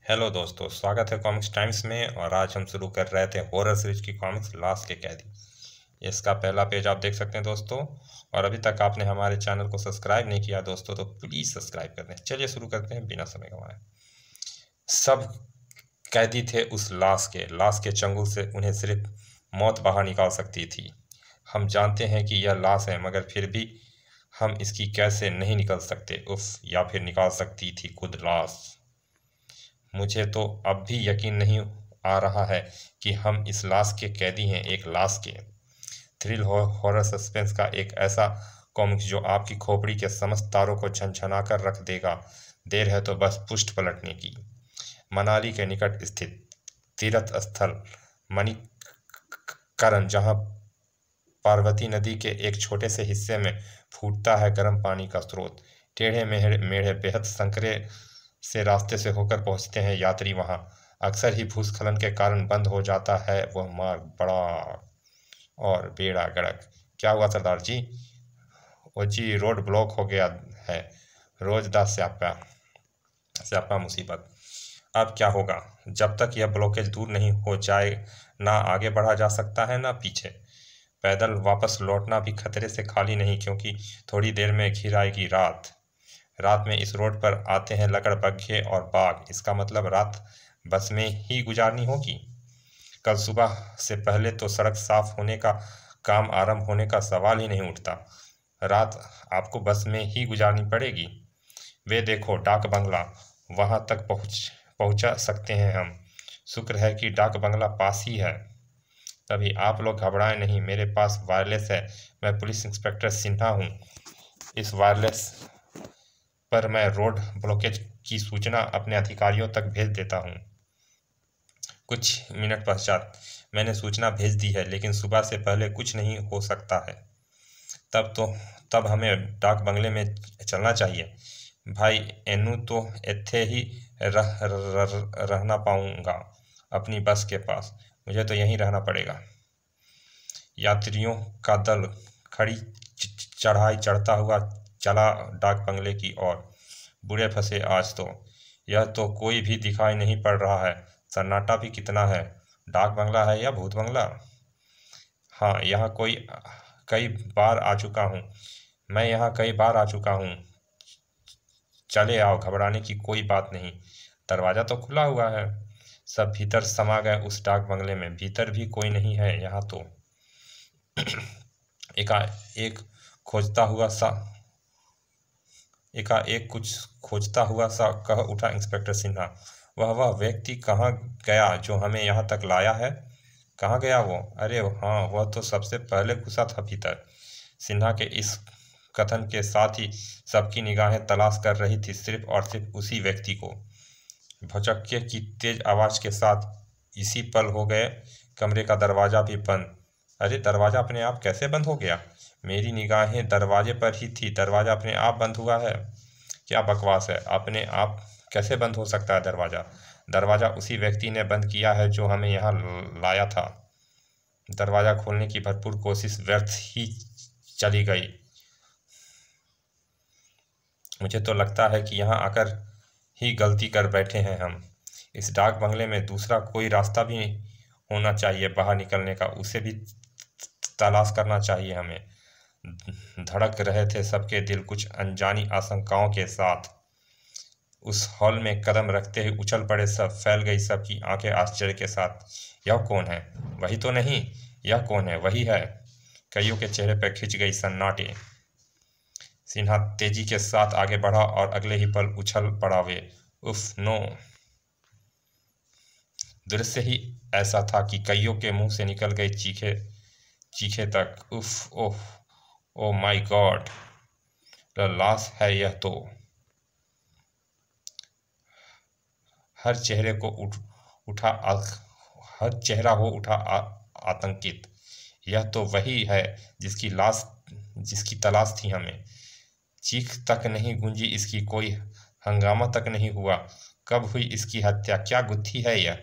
Hello दोस्तों, स्वागत है कॉमिक्स टाइम्स में। और आज हम शुरू कर रहे थे हॉरर सीरीज की कॉमिक्स लाश के कैदी। इसका पहला पेज आप देख सकते हैं दोस्तों। और अभी तक आपने हमारे चैनल को सब्सक्राइब नहीं किया दोस्तों तो प्लीज़ सब्सक्राइब कर दें। चलिए शुरू करते हैं बिना समय गंवाए। सब कैदी थे उस लाश के चंगुल से उन्हें सिर्फ मौत बाहर निकाल सकती थी। हम जानते हैं कि यह लाश है, मगर फिर भी हम इसकी कैद से नहीं निकल सकते। उफ, या फिर निकाल सकती थी खुद लाश। मुझे तो अब भी यकीन नहीं आ रहा है कि हम इस लाश के कैदी हैं। एक लाश के थ्रिल हॉरर सस्पेंस का एक ऐसा कॉमिक्स जो आपकी खोपड़ी के समस्त तारों को झनझना कर रख देगा। देर है तो बस पुष्ट पलटने की। मनाली के निकट स्थित तीर्थ स्थल मणिकरण, जहां पार्वती नदी के एक छोटे से हिस्से में फूटता है गर्म पानी का स्रोत। टेढ़े मेढ़े बेहद संकरे से रास्ते से होकर पहुंचते हैं यात्री। वहां अक्सर ही भूस्खलन के कारण बंद हो जाता है वह मार्ग। बड़ा और बेड़ा गड़क। क्या हुआ सरदार जी? ओ जी, रोड ब्लॉक हो गया है। रोज दा स्यापा स्यापा मुसीबत। अब क्या होगा? जब तक यह ब्लॉकेज दूर नहीं हो जाए, ना आगे बढ़ा जा सकता है ना पीछे। पैदल वापस लौटना भी खतरे से खाली नहीं, क्योंकि थोड़ी देर में घिर आएगी रात। रात में इस रोड पर आते हैं लकड़बग्घे और बाघ। इसका मतलब रात बस में ही गुजारनी होगी। कल सुबह से पहले तो सड़क साफ होने का काम आरंभ होने का सवाल ही नहीं उठता। रात आपको बस में ही गुजारनी पड़ेगी। वे देखो, डाक बंगला। वहां तक पहुंचा सकते हैं हम। शुक्र है कि डाक बंगला पास ही है। तभी आप लोग घबराएं नहीं, मेरे पास वायरलेस है। मैं पुलिस इंस्पेक्टर सिन्हा हूँ। इस वायरलेस पर मैं रोड ब्लॉकेज की सूचना अपने अधिकारियों तक भेज देता हूँ। कुछ मिनट पश्चात मैंने सूचना भेज दी है, लेकिन सुबह से पहले कुछ नहीं हो सकता है। तब हमें डाक बंगले में चलना चाहिए। भाई एनू तो इत्थे ही रहना पाऊंगा अपनी बस के पास। मुझे तो यहीं रहना पड़ेगा। यात्रियों का दल खड़ी चढ़ाई चढ़ता हुआ चला डाक बंगले की ओर। बुरे फंसे आज तो। यह तो कोई भी दिखाई नहीं पड़ रहा है। सन्नाटा भी कितना है। डाक बंगला है या भूत बंगला? हाँ, यहाँ कई बार आ चुका हूँ। मैं यहाँ कई बार आ चुका हूँ। चले आओ, घबराने की कोई बात नहीं। दरवाज़ा तो खुला हुआ है। सब भीतर समा गए उस डाक बंगले में। भीतर भी कोई नहीं है यहाँ तो। एकाएक कुछ खोजता हुआ सा कह उठा इंस्पेक्टर सिन्हा। वह व्यक्ति कहाँ गया जो हमें यहाँ तक लाया है? कहाँ गया वो? अरे हाँ, वह तो सबसे पहले घुसा था भीतर। सिन्हा के इस कथन के साथ ही सबकी निगाहें तलाश कर रही थी सिर्फ और सिर्फ उसी व्यक्ति को। भौचक्के की तेज आवाज के साथ इसी पल हो गए कमरे का दरवाजा भी बंद। अरे, दरवाजा अपने आप कैसे बंद हो गया? मेरी निगाहें दरवाजे पर ही थी। दरवाजा अपने आप बंद हुआ है? क्या बकवास है। अपने आप कैसे बंद हो सकता है दरवाजा? दरवाजा उसी व्यक्ति ने बंद किया है जो हमें यहाँ लाया था। दरवाजा खोलने की भरपूर कोशिश व्यर्थ ही चली गई। मुझे तो लगता है कि यहाँ आकर ही गलती कर बैठे हैं हम। इस डाक बंगले में दूसरा कोई रास्ता भी होना चाहिए बाहर निकलने का। उसे भी तलाश करना चाहिए हमें। धड़क रहे थे सबके दिल कुछ अनजानी आशंकाओं के साथ। उस हॉल में कदम रखते ही उछल पड़े सब। फैल गई सबकी आंखें आश्चर्य के साथ। यह कौन है? वही तो नहीं। यह कौन है? वही है। कईयों के चेहरे पर खिंच गई सन्नाटे। सिन्हा तेजी के साथ आगे बढ़ा और अगले ही पल उछल पड़ा वे। उफ नो। दृश्य ही ऐसा था कि कईयों के मुंह से निकल गई चीखे तक। उफ, ओह, ओ माय गॉड, लाश है यह तो। हर चेहरा हो उठा आतंकित। यह तो वही है जिसकी तलाश थी हमें। चीख तक नहीं गूंजी इसकी, कोई हंगामा तक नहीं हुआ। कब हुई इसकी हत्या? क्या गुत्थी है यह?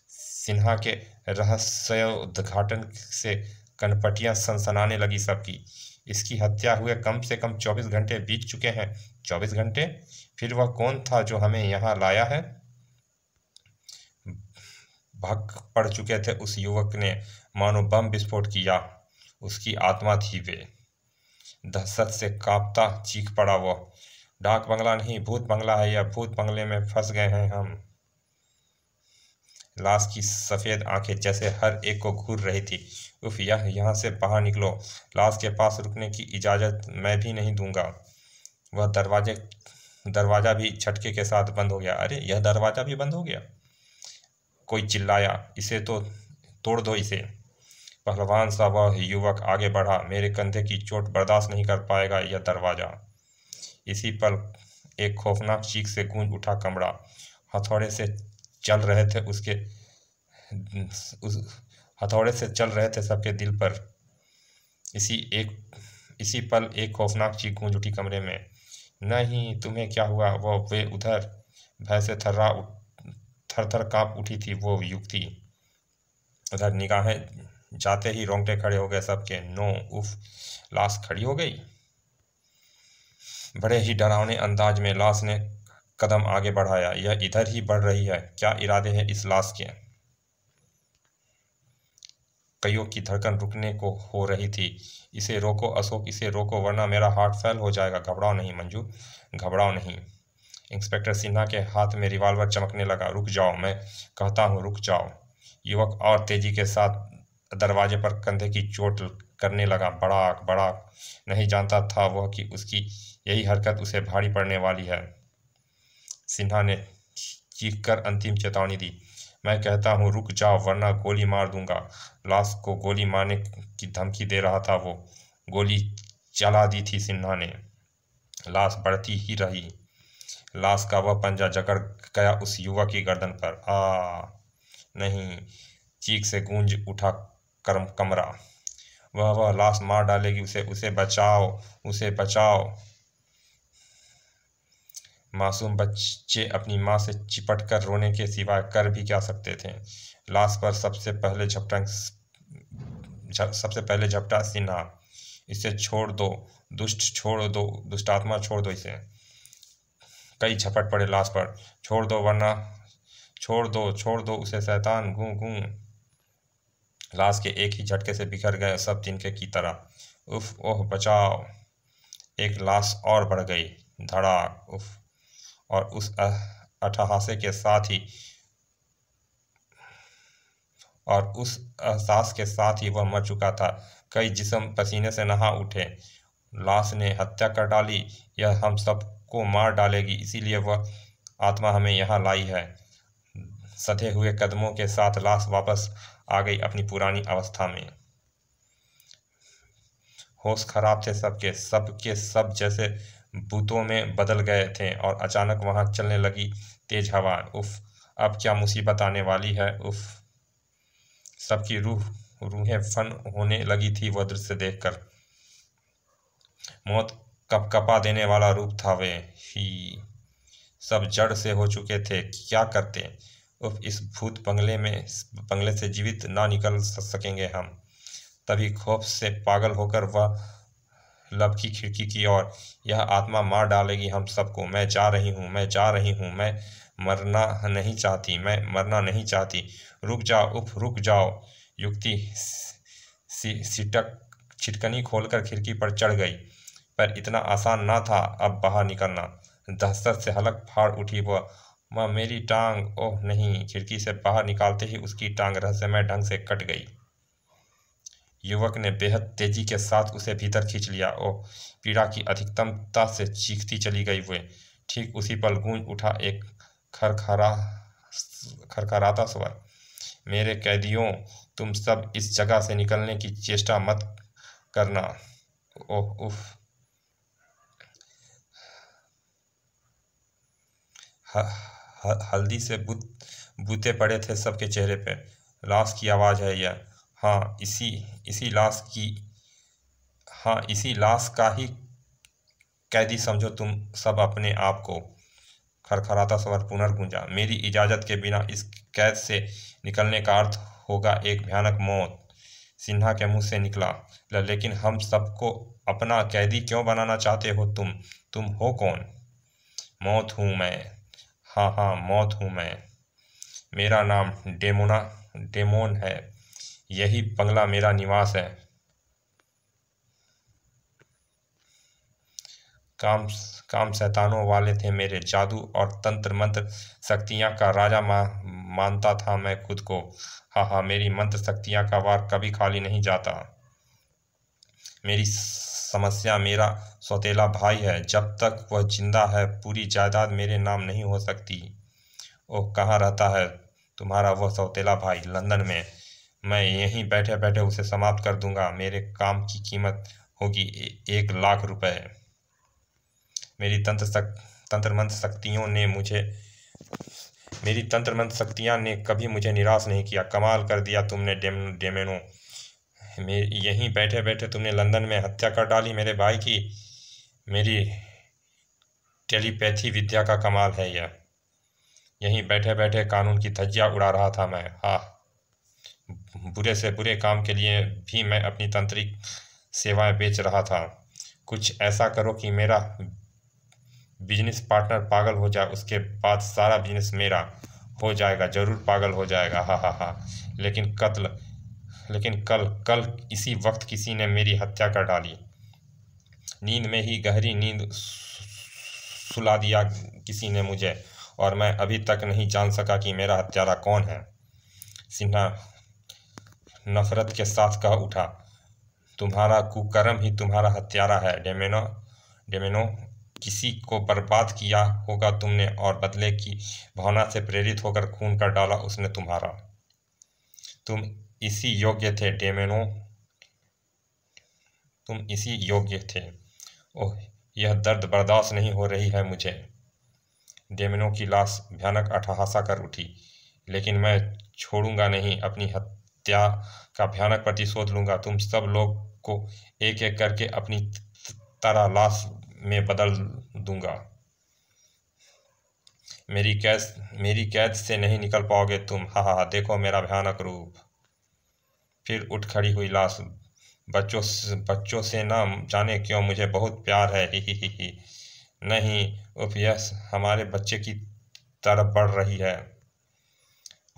सिन्हा के रहस्योद्घाटन से कनपटियां सनसनाने लगी सबकी। इसकी हत्या हुए कम से कम 24 घंटे बीत चुके हैं। 24 घंटे? फिर वह कौन था जो हमें यहाँ लाया है? भग पड़ चुके थे। उस युवक ने मानो बम विस्फोट किया। उसकी आत्मा थी वे। दहशत से कांपता चीख पड़ा वो, डाक बंगला नहीं, भूत बंगला है यह, भूत बंगले में फंस गए हैं हम। लाश की सफेद आंखें जैसे हर एक को घूर रही थी। उफ, यहाँ से बाहर निकलो। लाश के पास रुकने की इजाजत मैं भी नहीं दूंगा। वह दरवाजा भी झटके के साथ बंद हो गया। अरे, यह दरवाजा भी बंद हो गया। कोई चिल्लाया, इसे तो तोड़ दो इसे। पहलवान सा वह युवक आगे बढ़ा, मेरे कंधे की चोट बर्दाश्त नहीं कर पाएगा यह दरवाजा। इसी पल एक खौफनाक चीख से गूंज उठा कमरा। हथौड़े से चल रहे थे उस हथौड़े से चल रहे थे सबके दिल पर। इसी पल एक खौफनाक चीख गूंज उठी कमरे में। नहीं, तुम्हें क्या हुआ? वे उधर। भय से थर थर कांप उठी थी वो युवती। उधर निगाहें जाते ही रोंगटे खड़े हो गए सबके। नो, उफ, लाश खड़ी हो गई। बड़े ही डरावने अंदाज में लाश ने कदम आगे बढ़ाया। यह इधर ही बढ़ रही है। क्या इरादे हैं इस लाश के? कईयों की धड़कन रुकने को हो रही थी। इसे रोको अशोक, इसे रोको, वरना मेरा हार्ट फेल हो जाएगा। घबराओ नहीं मंजू, घबराओ नहीं। इंस्पेक्टर सिन्हा के हाथ में रिवॉल्वर चमकने लगा। रुक जाओ, मैं कहता हूँ, रुक जाओ। युवक और तेजी के साथ दरवाजे पर कंधे की चोट करने लगा। बड़ाक बड़ाक। नहीं जानता था वह कि उसकी यही हरकत उसे भारी पड़ने वाली है। सिन्हा ने चीखकर अंतिम चेतावनी दी। मैं कहता हूँ रुक जाओ, वरना गोली मार दूंगा। लाश को गोली मारने की धमकी दे रहा था वो। गोली चला दी थी सिन्हा ने। लाश बढ़ती ही रही। लाश का वह पंजा जकड़ गया उस युवक की गर्दन पर। नहीं, चीख से गूंज उठा कमरा। वह लाश मार डालेगी उसे, उसे बचाओ, उसे बचाओ। मासूम बच्चे अपनी माँ से चिपट कर रोने के सिवाय कर भी क्या सकते थे। लाश पर सबसे पहले झपटा सिन्हा। इसे छोड़ दो, छोड़ दो, दुष्ट आत्मा, छोड़ दो इसे। कई झपट पड़े लाश पर। छोड़ दो, वरना छोड़ दो उसे शैतान, गूं गूं। लाश के एक ही झटके से बिखर गए सब तिनके की तरह। उफ, ओह, बचाओ। एक लाश और बढ़ गई। धड़ाक, उफ। और उस अट्टहासे के साथ ही उस एहसास के साथ ही वह मर चुका था। कई जिस्म पसीने से नहा उठे। लाश ने हत्या कर डाली। यह हम सबको मार डालेगी, इसीलिए वह आत्मा हमें यहाँ लाई है। सधे हुए कदमों के साथ लाश वापस आ गई अपनी पुरानी अवस्था में। होश खराब थे सब जैसे भूतों में बदल गए थे। और अचानक वहां चलने लगी तेज हवा। उफ, अब क्या मुसीबत आने वाली है। उफ, सबकी रूहें फन होने लगी थी वह दृश्य देखकर। मौत कपकपा देने वाला रूप था वे ही। सब जड़ से हो चुके थे। क्या करते? उफ, इस भूत बंगले से जीवित ना निकल सकेंगे हम। तभी खौफ से पागल होकर वह लपकी खिड़की की ओर। यह आत्मा मार डालेगी हम सबको। मैं जा रही हूँ, मैं जा रही हूँ। मैं मरना नहीं चाहती, मैं मरना नहीं चाहती। रुक जाओ, उफ, रुक जाओ। युक्ति छिटकनी खोलकर खिड़की पर चढ़ गई। पर इतना आसान ना था अब बाहर निकलना। दहशत से हलक फाड़ उठी वह। माँ, मेरी टांग! ओह नहीं! खिड़की से बाहर निकालते ही उसकी टांग रहस्यमय ढंग से कट गई। युवक ने बेहद तेजी के साथ उसे भीतर खींच लिया। ओह! पीड़ा की अधिकतमता से चीखती चली गई वे। ठीक उसी पल गूंज उठा एक खरखराता स्वर। मेरे कैदियों, तुम सब इस जगह से निकलने की चेष्टा मत करना। ओह, उफ। हल्दी से बूते पड़े थे सबके चेहरे पे। लाश की आवाज़ है यह। हाँ, इसी लाश का ही कैदी समझो तुम सब अपने आप को। खरखराता स्वर पुनर्गूंजा। मेरी इजाज़त के बिना इस कैद से निकलने का अर्थ होगा एक भयानक मौत। सिन्हा के मुंह से निकला। लेकिन हम सबको अपना कैदी क्यों बनाना चाहते हो तुम हो कौन? मौत हूँ मैं। हाँ हाँ, मौत हूँ मैं। मेरा नाम डेमोन है। यही बंगला मेरा निवास है। काम शैतानों वाले थे मेरे। जादू और तंत्र मंत्र शक्तियाँ का राजा मानता था मैं खुद को। हाँ, मेरी मंत्र शक्तियाँ का वार कभी खाली नहीं जाता। मेरी समस्या मेरा सौतेला भाई है। जब तक वह जिंदा है पूरी जायदाद मेरे नाम नहीं हो सकती। ओह, कहाँ रहता है तुम्हारा वह सौतेला भाई? लंदन में। मैं यहीं बैठे बैठे उसे समाप्त कर दूंगा। मेरे काम की कीमत होगी 1 लाख रुपए। मेरी तंत्र मंत्र शक्तियों ने मुझे मेरी तंत्र मंत्र शक्तियाँ ने कभी मुझे निराश नहीं किया। कमाल कर दिया तुमने डेमेनो। यहीं बैठे बैठे तुमने लंदन में हत्या कर डाली मेरे भाई की। मेरी टेलीपैथी विद्या का कमाल है यह। यहीं बैठे बैठे कानून की धज्जियां उड़ा रहा था मैं। हाँ, बुरे से बुरे काम के लिए भी मैं अपनी तांत्रिक सेवाएं बेच रहा था। कुछ ऐसा करो कि मेरा बिजनेस पार्टनर पागल हो जाए, उसके बाद सारा बिजनेस मेरा हो जाएगा। जरूर पागल हो जाएगा। हाँ हाँ हाँ। लेकिन कल इसी वक्त किसी ने मेरी हत्या कर डाली। नींद में ही गहरी नींद सुला दिया किसी ने मुझे, और मैं अभी तक नहीं जान सका कि मेरा हत्यारा कौन है। सिन्हा नफरत के साथ कह उठा, तुम्हारा कुकर्म ही तुम्हारा हत्यारा है डेमेनो। किसी को बर्बाद किया होगा तुमने, और बदले की भावना से प्रेरित होकर खून कर डाला उसने तुम्हारा। तुम इसी योग्य थे डेमेनो, तुम इसी योग्य थे। ओह, यह दर्द बर्दाश्त नहीं हो रही है मुझे। डेमेनो की लाश भयानक अट्टहासा कर उठी। लेकिन मैं छोड़ूंगा नहीं, अपनी हत्या का भयानक प्रतिशोध लूंगा। तुम सब लोग को एक एक करके अपनी तरह लाश में बदल दूंगा। मेरी कैद से नहीं निकल पाओगे तुम। हा, देखो मेरा भयानक रूप। फिर उठ खड़ी हुई लाश। बच्चों से ना जाने क्यों मुझे बहुत प्यार है। ही। नहीं, उफ, यस हमारे बच्चे की तरफ बढ़ रही है।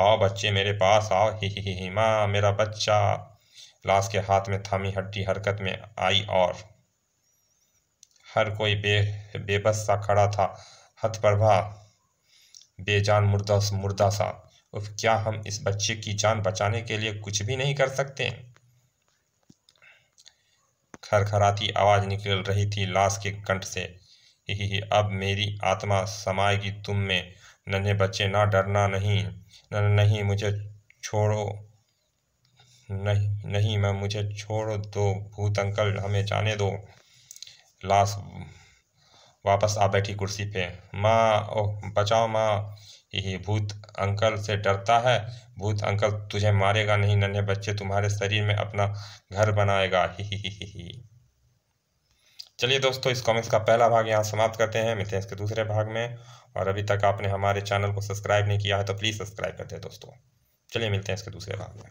आओ बच्चे मेरे पास आओ। ही माँ, मेरा बच्चा। लाश के हाथ में थामी हड्डी हरकत में आई और हर कोई बेबस सा खड़ा था, हथप्रभा, बेजान मुर्दा सा। उफ, क्या हम इस बच्चे की जान बचाने के लिए कुछ भी नहीं कर सकते? खरखराती आवाज निकल रही थी लाश के कंठ से। ही, अब मेरी आत्मा समाएगी तुम में। नन्हे बच्चे, ना डरना नहीं। नहीं, मुझे छोड़ो। नहीं, मैं मुझे छोड़ दो। भूत अंकल, हमें जाने दो। लाश वापस आ बैठी कुर्सी पे। माँ, ओह बचाओ माँ। यही भूत अंकल से डरता है? भूत अंकल तुझे मारेगा नहीं, नन्हे बच्चे तुम्हारे शरीर में अपना घर बनाएगा। ही। चलिए दोस्तों, इस कॉमिक्स का पहला भाग यहाँ समाप्त करते हैं। मिलते हैं इसके दूसरे भाग में। और अभी तक आपने हमारे चैनल को सब्सक्राइब नहीं किया है तो प्लीज़ सब्सक्राइब कर दें दोस्तों। चलिए मिलते हैं इसके दूसरे भाग में।